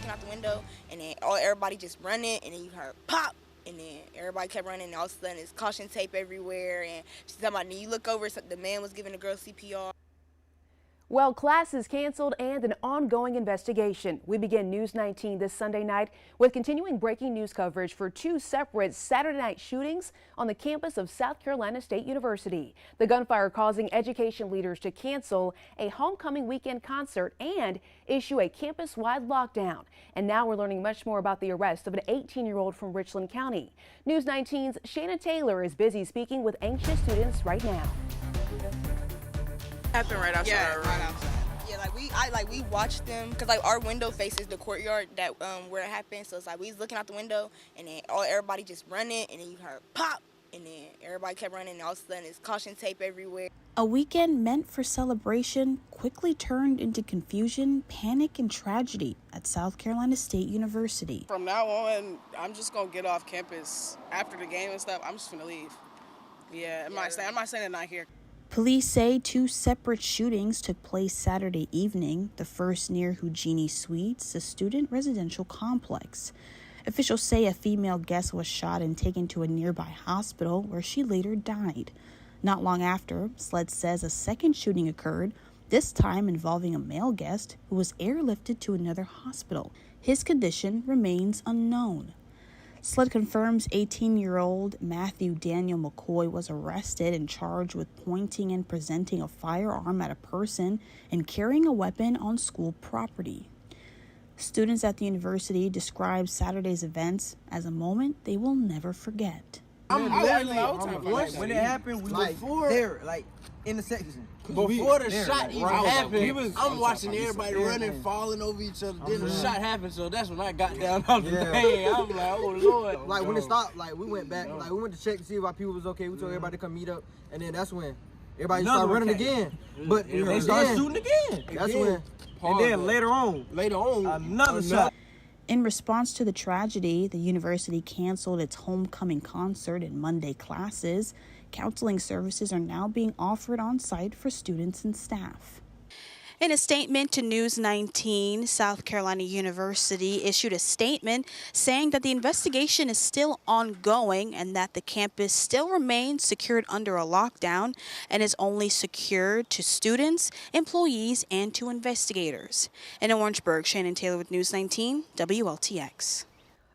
looking out the window, and then everybody just running, and then you heard pop, and then everybody kept running, and all of a sudden it's caution tape everywhere, and she's talking about, you look over, so the man was giving the girl CPR. Well, class is canceled and an ongoing investigation. We begin News 19 this Sunday night with continuing breaking news coverage for two separate Saturday night shootings on the campus of South Carolina State University. The gunfire causing education leaders to cancel a homecoming weekend concert and issue a campus-wide lockdown. And now we're learning much more about the arrest of an 18-year-old from Richland County. News 19's Shayna Taylor is busy speaking with anxious students right now. Happened right outside. Yeah, right outside. Yeah, we watched them because our window faces the courtyard that where it happened. So it's we was looking out the window, and then everybody just running, and then you heard pop, and then everybody kept running, and all of a sudden it's caution tape everywhere. A weekend meant for celebration quickly turned into confusion, panic, and tragedy at South Carolina State University. From now on, I'm just gonna get off campus after the game and stuff. I'm just gonna leave. Yeah, I'm not saying I'm not here. Police say two separate shootings took place Saturday evening, the first near Houdini Suites, a student residential complex. Officials say a female guest was shot and taken to a nearby hospital where she later died. Not long after, SLED says a second shooting occurred, this time involving a male guest who was airlifted to another hospital. His condition remains unknown. SLED confirms 18-year-old Matthew Daniel McCoy was arrested and charged with pointing and presenting a firearm at a person and carrying a weapon on school property. Students at the university describe Saturday's events as a moment they will never forget. When it happened, we were there, in the section. Before the shot even happened, I'm watching right, everybody running, falling over each other. Then the shot happened, so that's when I got down off the bed. I'm like, oh Lord. When it stopped, we went back, we went to check to see if our people was okay. We told everybody to come meet up, and then that's when everybody started running again. But they started shooting again. That's when. And then later on, another shot. In response to the tragedy, the university canceled its homecoming concert and Monday classes. Counseling services are now being offered on site for students and staff. In a statement to News 19, South Carolina University issued a statement saying that the investigation is still ongoing and that the campus still remains secured under a lockdown and is only secured to students, employees, and to investigators. In Orangeburg, Shannon Taylor with News 19, WLTX.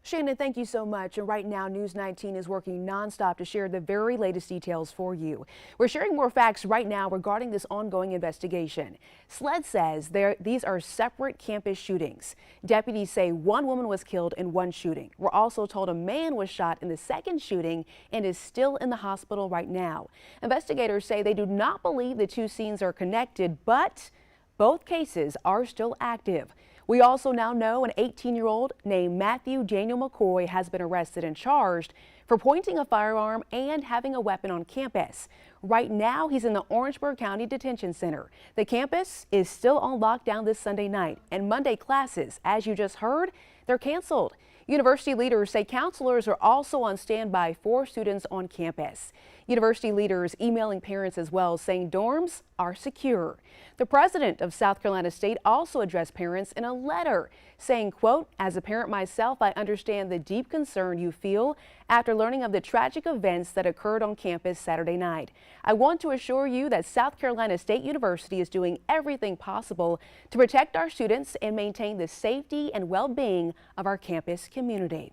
Shannon, thank you so much. And right now, News 19 is working nonstop to share the very latest details for you. We're sharing more facts right now regarding this ongoing investigation. SLED says these are separate campus shootings. Deputies say one woman was killed in one shooting. We're also told a man was shot in the second shooting and is still in the hospital right now. Investigators say they do not believe the two scenes are connected, but both cases are still active. We also now know an 18-year-old named Matthew Daniel McCoy has been arrested and charged for pointing a firearm and having a weapon on campus. Right now, he's in the Orangeburg County Detention Center. The campus is still on lockdown this Sunday night, and Monday classes, as you just heard, they're canceled. University leaders say counselors are also on standby for students on campus. University leaders emailing parents as well, saying dorms are secure. The president of South Carolina State also addressed parents in a letter saying, quote, "As a parent myself, I understand the deep concern you feel after learning of the tragic events that occurred on campus Saturday night. I want to assure you that South Carolina State University is doing everything possible to protect our students and maintain the safety and well-being of our campus community."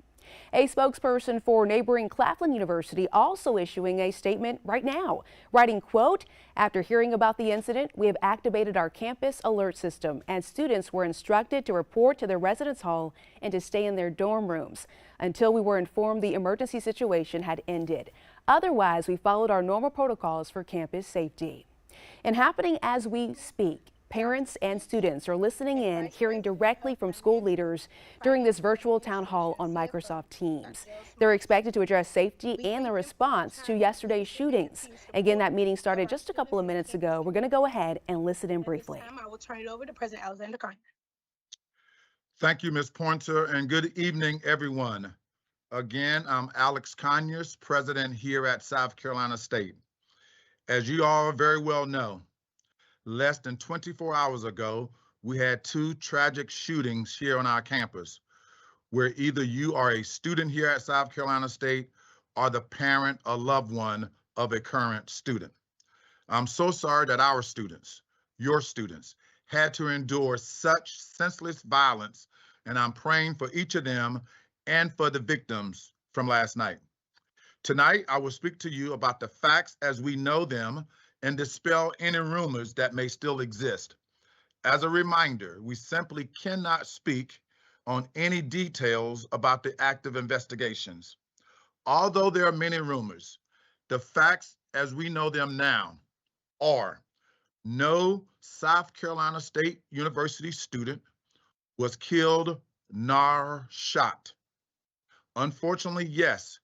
A spokesperson for neighboring Claflin University also issuing a statement right now, writing, quote, "After hearing about the incident, we have activated our campus alert system and students were instructed to report to their residence hall and to stay in their dorm rooms until we were informed the emergency situation had ended. Otherwise, we followed our normal protocols for campus safety." And happening as we speak, parents and students are listening in, hearing directly from school leaders during this virtual town hall on Microsoft Teams. They're expected to address safety and the response to yesterday's shootings. Again, that meeting started just a couple of minutes ago. We're going to go ahead and listen in briefly. I will turn it over to President Alexander Carter. Thank you, Ms. Pointer, and good evening, everyone. Again, I'm Alex Conyers, president here at South Carolina State. As you all very well know, less than 24 hours ago, we had 2 tragic shootings here on our campus, where either you are a student here at South Carolina State or the parent or loved one of a current student. I'm so sorry that our students, your students, had to endure such senseless violence, and I'm praying for each of them and for the victims from last night. Tonight, I will speak to you about the facts as we know them and dispel any rumors that may still exist. As a reminder, we simply cannot speak on any details about the active investigations. Although there are many rumors, the facts as we know them now are: no South Carolina State University student was killed nor shot. Unfortunately, yes,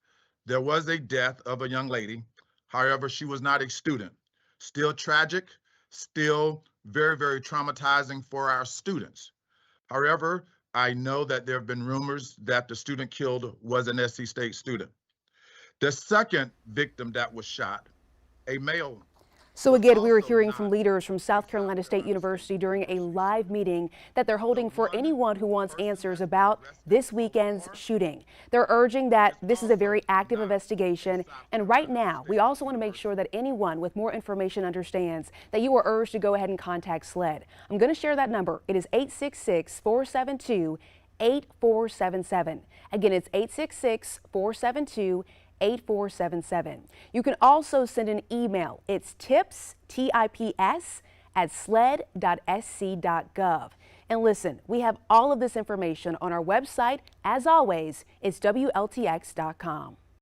there was a death of a young lady. However, she was not a student. Still tragic, still very, very traumatizing for our students. However, I know that there have been rumors that the student killed was an SC State student. The second victim that was shot, a male. So again, we were hearing from leaders from South Carolina State University during a live meeting that they're holding for anyone who wants answers about this weekend's shooting. They're urging that this is a very active investigation. And right now, we also want to make sure that anyone with more information understands that you are urged to go ahead and contact SLED. I'm going to share that number. It is 866-472-8477. Again, it's 866-472-8477. You can also send an email. It's tips, TIPS, at sled.sc.gov. And listen, we have all of this information on our website. As always, it's WLTX.com.